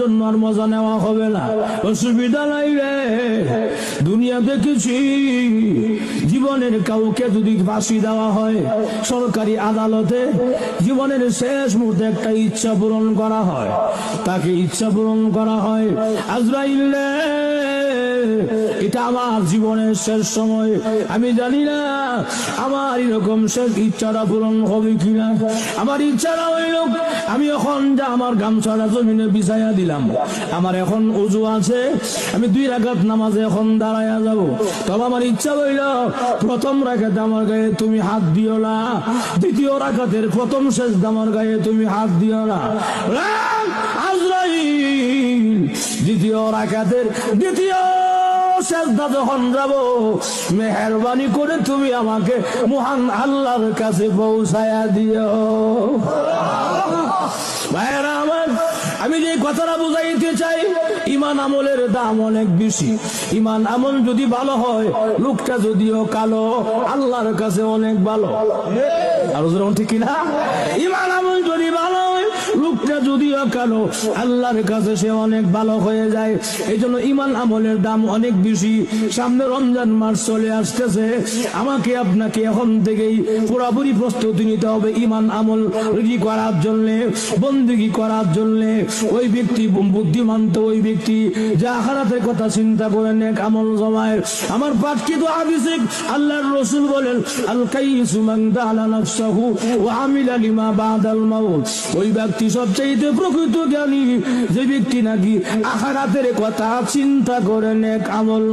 জন্য আর মজা নেওয়া হবে না, অসুবিধা নাই রে। দুনিয়া দেখেছি জীবনের কাউকে যদি ফাঁসি দেওয়া হয় সরকারি আদালতে, জীবনের শেষ মুহূর্তে একটা ইচ্ছা পূরণ করা হয়, তাকে ইচ্ছা পূরণ করা হয়। আজরাইল এটা আমার জীবনের শেষ সময়, আমি জানি না আমার এরকম শেষ ইচ্ছাটা পূরণ হবে কিনা। আমার ইচ্ছাটা হইল আমি এখন যা আমার গামছাটা জমিনে বিছাইয়া দিলাম, আমার এখন ওযু আছে, আমি 2 রাকাত নামাজে এখন দাঁড়াইয়া যাব। তবে আমার ইচ্ছা হইল প্রথম রাকাতে আমার গায়ে তুমি হাত দিও না, দ্বিতীয় রাকাতের প্রথম সেজদা আমার গায়ে তুমি হাত দিও না। আজরাইল দ্বিতীয় রাকাতের দ্বিতীয় সেজদা যখন যাব, মেহেরবানি করে তুমি আমাকে মহান আল্লাহর কাছে পৌঁছায়া দিও। ভাইরা আমার, আমি যে কথাটা বুঝাইতে চাই, ঈমান আমলের দাম অনেক বেশি। ঈমান আমল যদি ভালো হয়, লোকটা যদিও কালো, আল্লাহর কাছে অনেক ভালো। আর ঠিক কিনা? ঈমান আমল যদি ভালো হয়, লোকটা যদিও কালো, আল্লাহর কাছে সে অনেক ভালো হয়ে যায়। এই জন্য ঈমান আমলের দাম অনেক বেশি। সামনে রমজান মাস চলে আসতেছে, আমাকে আপনাকে এখন থেকেই পুরোপুরি প্রস্তুতি নিতে হবে ঈমান আমল রেডি করার জন্য, বন্দেগী করার জন্য। ওই ব্যক্তি বুদ্ধিমান তো ওই ব্যক্তি যা আখিরাতের কথা চিন্তা করে নেক আমল জমায়। আমার পাঠকৃত হাদিসে আল্লাহর রাসূল বলেন, আল কাইয়িসু মান দা'আলা নাফসাহু ওয়া আমিলা লিমা বাদাল মাউত। ওই ব্যক্তি সবচেয়ে প্রকৃত জ্ঞানী যে ব্যক্তি নাকি আখিরাতের কথা চিন্তা করে নেক আমল